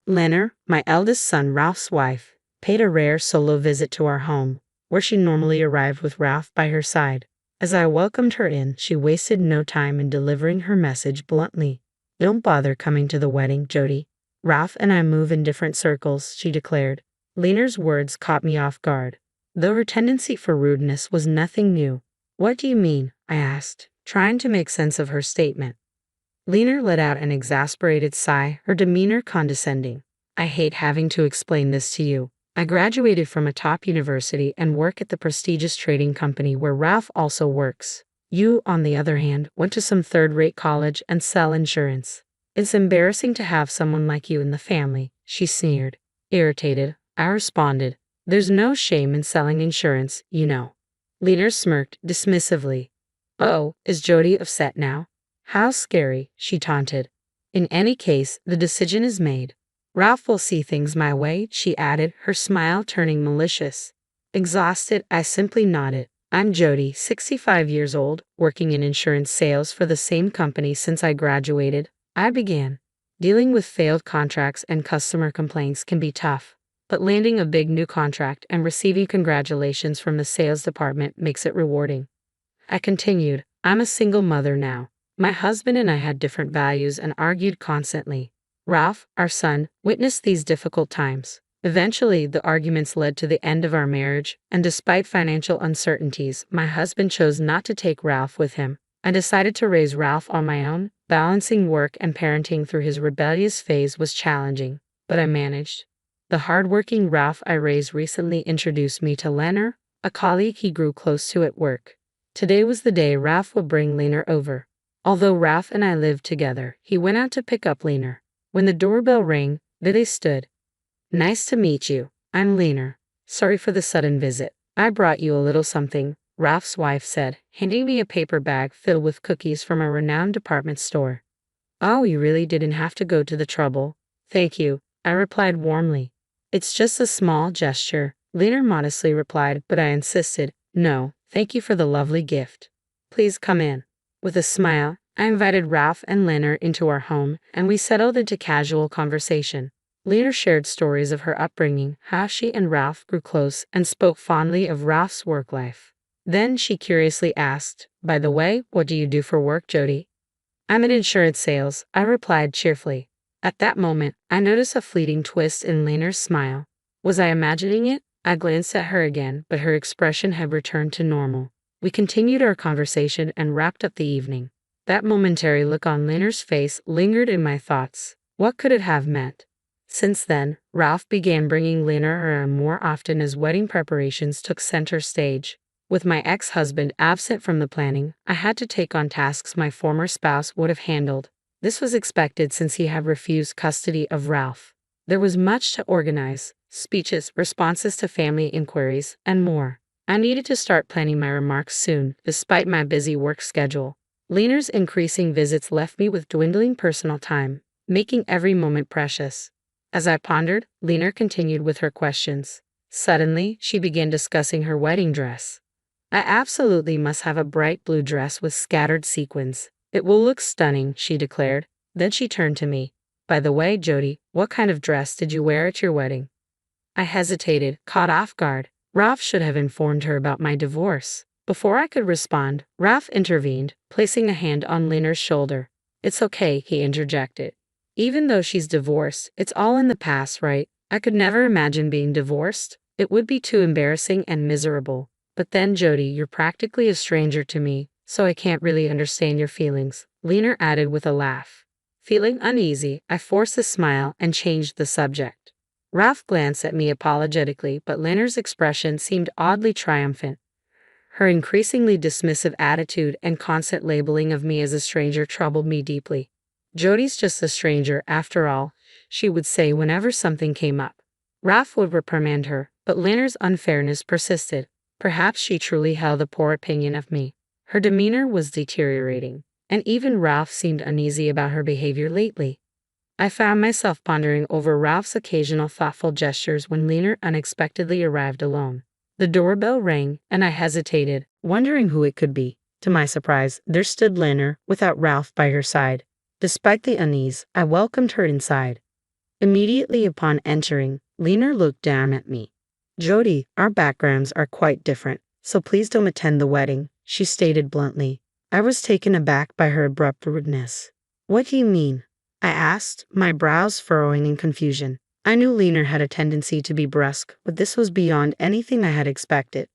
Lena, my eldest son Ralph's wife, paid a rare solo visit to our home, where she normally arrived with Ralph by her side. As I welcomed her in, she wasted no time in delivering her message bluntly. "Don't bother coming to the wedding, Jody. Ralph and I move in different circles," she declared. Lena's words caught me off guard, though her tendency for rudeness was nothing new. "What do you mean?" I asked, trying to make sense of her statement. Lena let out an exasperated sigh, her demeanor condescending. "I hate having to explain this to you. I graduated from a top university and work at the prestigious trading company where Ralph also works. You, on the other hand, went to some third-rate college and sell insurance. It's embarrassing to have someone like you in the family," she sneered. Irritated, I responded, "There's no shame in selling insurance, you know." Lena smirked dismissively. "Oh, is Jody upset now? How scary," she taunted. "In any case, the decision is made. Ralph will see things my way," she added, her smile turning malicious. Exhausted, I simply nodded. "I'm Jody, 65 years old, working in insurance sales for the same company since I graduated," I began. Dealing with failed contracts and customer complaints can be tough, but landing a big new contract and receiving congratulations from the sales department makes it rewarding. I continued, "I'm a single mother now. My husband and I had different values and argued constantly. Ralph, our son, witnessed these difficult times. Eventually, the arguments led to the end of our marriage, and despite financial uncertainties, my husband chose not to take Ralph with him. I decided to raise Ralph on my own. Balancing work and parenting through his rebellious phase was challenging, but I managed. The hardworking Ralph I raised recently introduced me to Lena, a colleague he grew close to at work. Today was the day Ralph would bring Lena over. Although Ralph and I lived together, he went out to pick up Lena. When the doorbell rang, there they stood. "Nice to meet you. I'm Lena. Sorry for the sudden visit. I brought you a little something," Ralph's wife said, handing me a paper bag filled with cookies from a renowned department store. "Oh, you really didn't have to go to the trouble." "Thank you," I replied warmly. "It's just a small gesture," Lena modestly replied, but I insisted, "No, thank you for the lovely gift. Please come in." With a smile, I invited Ralph and Lena into our home, and we settled into casual conversation. Lena shared stories of her upbringing, how she and Ralph grew close, and spoke fondly of Ralph's work life. Then she curiously asked, "By the way, what do you do for work, Jody?" "I'm in insurance sales," I replied cheerfully. At that moment, I noticed a fleeting twist in Lena's smile. Was I imagining it? I glanced at her again, but her expression had returned to normal. We continued our conversation and wrapped up the evening. That momentary look on Lena's face lingered in my thoughts. What could it have meant? Since then, Ralph began bringing Lena around more often as wedding preparations took center stage. With my ex-husband absent from the planning, I had to take on tasks my former spouse would have handled. This was expected since he had refused custody of Ralph. There was much to organize: speeches, responses to family inquiries, and more. I needed to start planning my remarks soon, despite my busy work schedule. Lena's increasing visits left me with dwindling personal time, making every moment precious. As I pondered, Lena continued with her questions. Suddenly, she began discussing her wedding dress. "I absolutely must have a bright blue dress with scattered sequins. It will look stunning," she declared. Then she turned to me. "By the way, Jody, what kind of dress did you wear at your wedding?" I hesitated, caught off guard. Ralph should have informed her about my divorce. Before I could respond, Ralph intervened, placing a hand on Lena's shoulder. "It's okay," he interjected. "Even though she's divorced, it's all in the past, right? I could never imagine being divorced. It would be too embarrassing and miserable. But then, Jody, you're practically a stranger to me, so I can't really understand your feelings," Lena added with a laugh. Feeling uneasy, I forced a smile and changed the subject. Ralph glanced at me apologetically, but Lena's expression seemed oddly triumphant. Her increasingly dismissive attitude and constant labeling of me as a stranger troubled me deeply. "Jody's just a stranger, after all," she would say whenever something came up. Ralph would reprimand her, but Lena's unfairness persisted. Perhaps she truly held a poor opinion of me. Her demeanor was deteriorating, and even Ralph seemed uneasy about her behavior lately. I found myself pondering over Ralph's occasional thoughtful gestures when Lena unexpectedly arrived alone. The doorbell rang, and I hesitated, wondering who it could be. To my surprise, there stood Lena, without Ralph by her side. Despite the unease, I welcomed her inside. Immediately upon entering, Lena looked down at me. Jody, our backgrounds are quite different, so please don't attend the wedding, she stated bluntly. I was taken aback by her abrupt rudeness. What do you mean? I asked, my brows furrowing in confusion. I knew Lena had a tendency to be brusque, but this was beyond anything I had expected.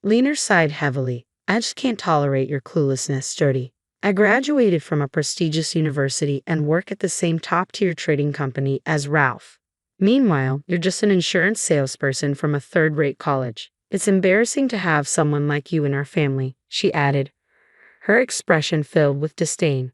Lena sighed heavily. I just can't tolerate your cluelessness, Jody. I graduated from a prestigious university and work at the same top-tier trading company as Ralph. Meanwhile, you're just an insurance salesperson from a third-rate college. It's embarrassing to have someone like you in our family, she added, her expression filled with disdain.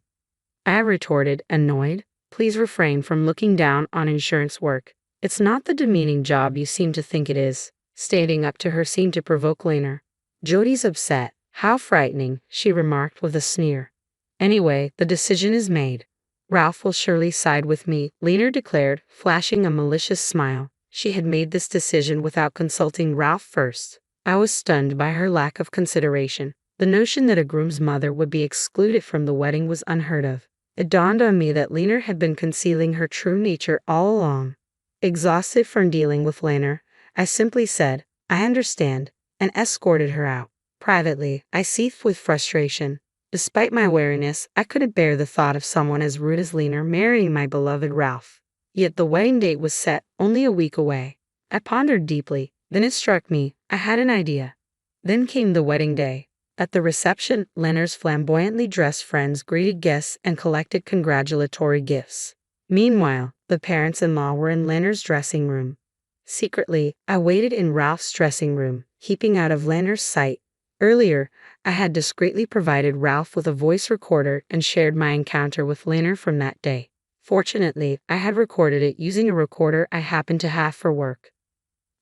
I retorted, annoyed. Please refrain from looking down on insurance work. It's not the demeaning job you seem to think it is. Standing up to her seemed to provoke Lena. Jody's upset. How frightening, she remarked with a sneer. Anyway, the decision is made. Ralph will surely side with me, Lena declared, flashing a malicious smile. She had made this decision without consulting Ralph first. I was stunned by her lack of consideration. The notion that a groom's mother would be excluded from the wedding was unheard of. It dawned on me that Lena had been concealing her true nature all along. Exhausted from dealing with Lena, I simply said, I understand, and escorted her out. Privately, I seethed with frustration. Despite my wariness, I couldn't bear the thought of someone as rude as Lena marrying my beloved Ralph. Yet the wedding date was set, only a week away. I pondered deeply, then it struck me, I had an idea. Then came the wedding day. At the reception, Lena's flamboyantly dressed friends greeted guests and collected congratulatory gifts. Meanwhile, the parents-in-law were in Lena's dressing room. Secretly, I waited in Ralph's dressing room, keeping out of Lena's sight. Earlier, I had discreetly provided Ralph with a voice recorder and shared my encounter with Lena from that day. Fortunately, I had recorded it using a recorder I happened to have for work.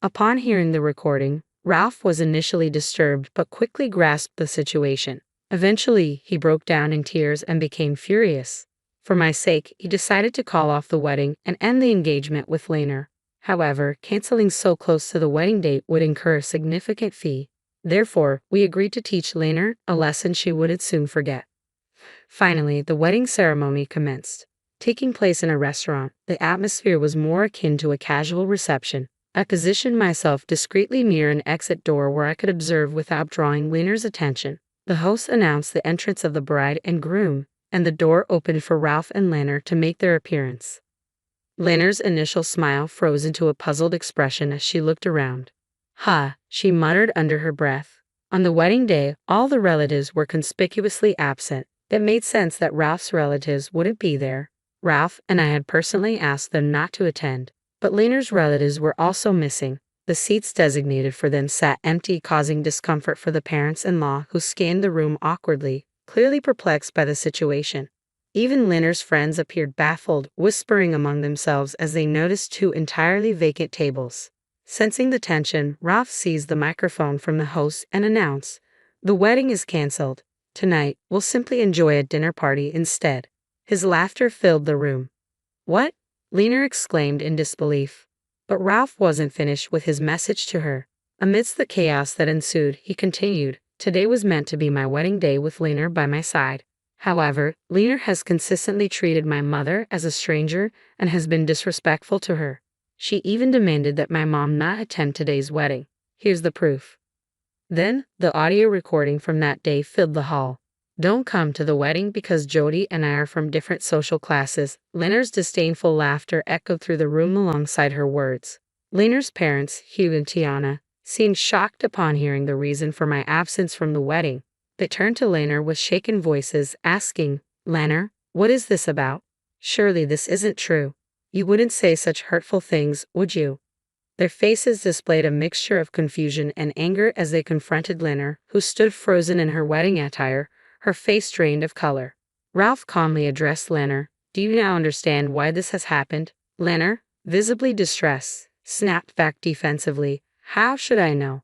Upon hearing the recording, Ralph was initially disturbed but quickly grasped the situation. Eventually, he broke down in tears and became furious. For my sake, he decided to call off the wedding and end the engagement with Lena. However, canceling so close to the wedding date would incur a significant fee. Therefore, we agreed to teach Lena a lesson she would soon forget. Finally, the wedding ceremony commenced. Taking place in a restaurant, the atmosphere was more akin to a casual reception. I positioned myself discreetly near an exit door where I could observe without drawing Lena's attention. The host announced the entrance of the bride and groom, and the door opened for Ralph and Lena to make their appearance. Lena's initial smile froze into a puzzled expression as she looked around. Ha, she muttered under her breath. On the wedding day, all the relatives were conspicuously absent. It made sense that Ralph's relatives wouldn't be there. Ralph and I had personally asked them not to attend. But Lena's relatives were also missing. The seats designated for them sat empty, causing discomfort for the parents-in-law who scanned the room awkwardly, clearly perplexed by the situation. Even Lena's friends appeared baffled, whispering among themselves as they noticed two entirely vacant tables. Sensing the tension, Ralph seized the microphone from the host and announced, "The wedding is canceled. Tonight, we'll simply enjoy a dinner party instead." His laughter filled the room. "What?" Lena exclaimed in disbelief. But Ralph wasn't finished with his message to her. Amidst the chaos that ensued, he continued, "Today was meant to be my wedding day with Lena by my side. However, Lena has consistently treated my mother as a stranger and has been disrespectful to her. She even demanded that my mom not attend today's wedding. Here's the proof." Then, the audio recording from that day filled the hall. "Don't come to the wedding because Jody and I are from different social classes." Lena's disdainful laughter echoed through the room alongside her words. Lena's parents, Hugh and Tiana, seemed shocked upon hearing the reason for my absence from the wedding. They turned to Lena with shaken voices, asking, "Lena, what is this about? Surely this isn't true. You wouldn't say such hurtful things, would you?" Their faces displayed a mixture of confusion and anger as they confronted Lena, who stood frozen in her wedding attire, her face drained of color. Ralph calmly addressed Lena. "Do you now understand why this has happened?" Lena, visibly distressed, snapped back defensively, "How should I know?"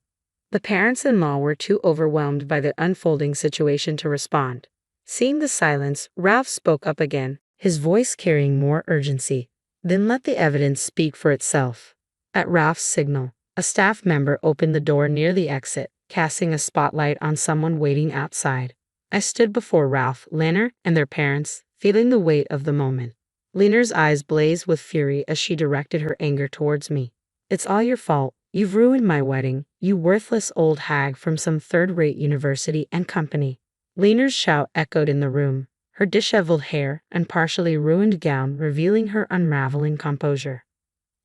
The parents-in-law were too overwhelmed by the unfolding situation to respond. Seeing the silence, Ralph spoke up again, his voice carrying more urgency. "Then let the evidence speak for itself." At Ralph's signal, a staff member opened the door near the exit, casting a spotlight on someone waiting outside. I stood before Ralph, Lena, and their parents, feeling the weight of the moment. Lena's eyes blazed with fury as she directed her anger towards me. It's all your fault. You've ruined my wedding, you worthless old hag from some third-rate university and company. Lena's shout echoed in the room, her disheveled hair and partially ruined gown revealing her unraveling composure.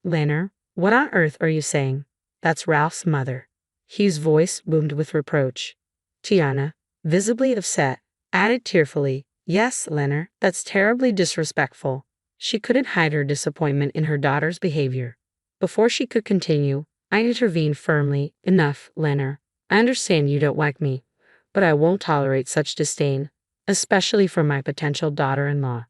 Lena, what on earth are you saying? That's Ralph's mother. Hugh's voice boomed with reproach. Tiana, visibly upset, added tearfully, yes, Lena, that's terribly disrespectful. She couldn't hide her disappointment in her daughter's behavior. Before she could continue, I intervened firmly. Enough, Lena. I understand you don't like me, but I won't tolerate such disdain, especially from my potential daughter-in-law.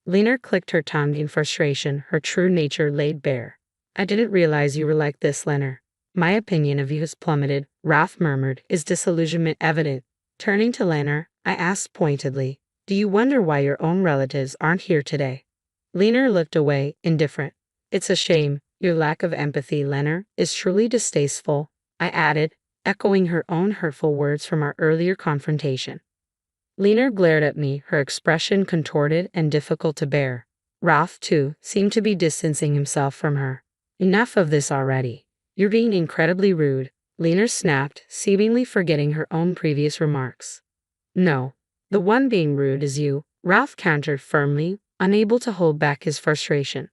Lena clicked her tongue in frustration, her true nature laid bare. I didn't realize you were like this, Lena. My opinion of you has plummeted, Ralph murmured, his disillusionment evident. Turning to Lena, I asked pointedly, do you wonder why your own relatives aren't here today? Lena looked away, indifferent. It's a shame. Your lack of empathy, Lena, is truly distasteful, I added, echoing her own hurtful words from our earlier confrontation. Lena glared at me, her expression contorted and difficult to bear. Ralph, too, seemed to be distancing himself from her. Enough of this already. You're being incredibly rude, Lena snapped, seemingly forgetting her own previous remarks. No, the one being rude is you, Ralph countered firmly, unable to hold back his frustration.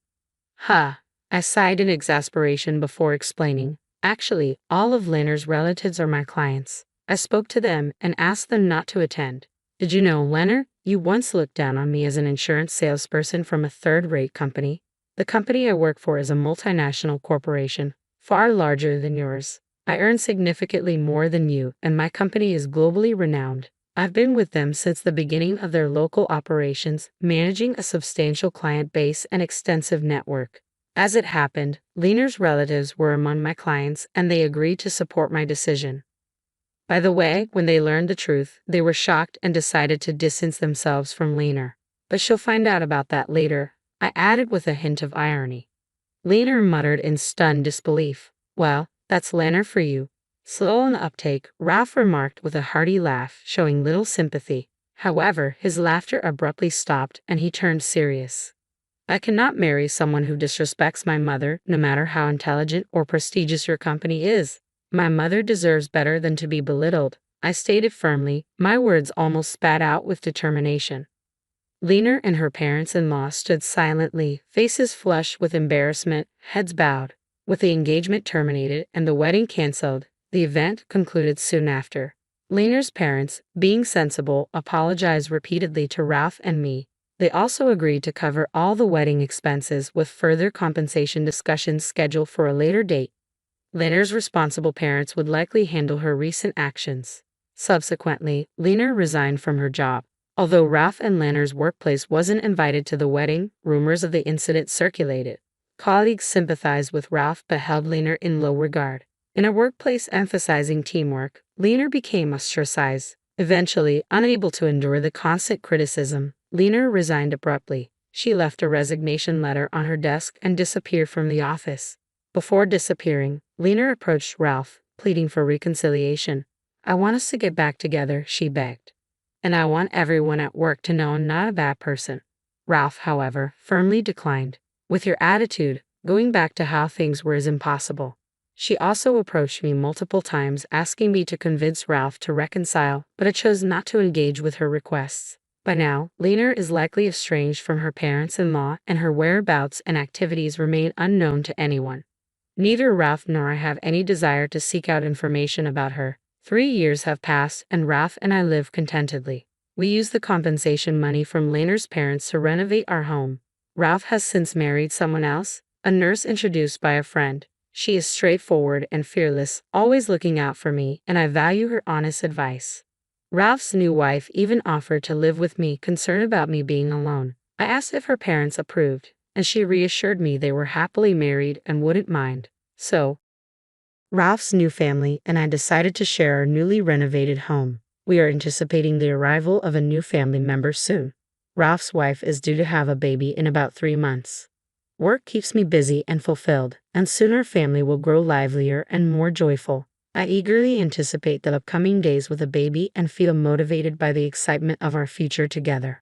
Ha! I sighed in exasperation before explaining. Actually, all of Lena's relatives are my clients. I spoke to them and asked them not to attend. Did you know, Lena, you once looked down on me as an insurance salesperson from a third-rate company? The company I work for is a multinational corporation, far larger than yours. I earn significantly more than you, and my company is globally renowned. I've been with them since the beginning of their local operations, managing a substantial client base and extensive network. As it happened, Lena's relatives were among my clients and they agreed to support my decision. By the way, when they learned the truth, they were shocked and decided to distance themselves from Lena. But she'll find out about that later, I added with a hint of irony. Lena muttered in stunned disbelief. Well, that's Lena for you. Slow on the uptake, Ralph remarked with a hearty laugh, showing little sympathy. However, his laughter abruptly stopped and he turned serious. I cannot marry someone who disrespects my mother, no matter how intelligent or prestigious your company is. My mother deserves better than to be belittled, I stated firmly, my words almost spat out with determination. Lena and her parents-in-law stood silently, faces flushed with embarrassment, heads bowed. With the engagement terminated and the wedding cancelled, the event concluded soon after. Lena's parents, being sensible, apologized repeatedly to Ralph and me. They also agreed to cover all the wedding expenses with further compensation discussions scheduled for a later date. Lena's responsible parents would likely handle her recent actions. Subsequently, Lena resigned from her job. Although Ralph and Lena's workplace wasn't invited to the wedding, rumors of the incident circulated. Colleagues sympathized with Ralph but held Lena in low regard. In a workplace emphasizing teamwork, Lena became ostracized. Eventually, unable to endure the constant criticism, Lena resigned abruptly. She left a resignation letter on her desk and disappeared from the office. Before disappearing, Lena approached Ralph, pleading for reconciliation. I want us to get back together, she begged. And I want everyone at work to know I'm not a bad person. Ralph, however, firmly declined. With your attitude, going back to how things were is impossible. She also approached me multiple times asking me to convince Ralph to reconcile, but I chose not to engage with her requests. By now, Lena is likely estranged from her parents-in-law and her whereabouts and activities remain unknown to anyone. Neither Ralph nor I have any desire to seek out information about her. 3 years have passed and Ralph and I live contentedly. We use the compensation money from Lena's parents to renovate our home. Ralph has since married someone else, a nurse introduced by a friend. She is straightforward and fearless, always looking out for me, and I value her honest advice. Ralph's new wife even offered to live with me, concerned about me being alone. I asked if her parents approved, and she reassured me they were happily married and wouldn't mind. So, Ralph's new family and I decided to share our newly renovated home. We are anticipating the arrival of a new family member soon. Ralph's wife is due to have a baby in about 3 months. Work keeps me busy and fulfilled, and soon our family will grow livelier and more joyful. I eagerly anticipate the upcoming days with a baby and feel motivated by the excitement of our future together.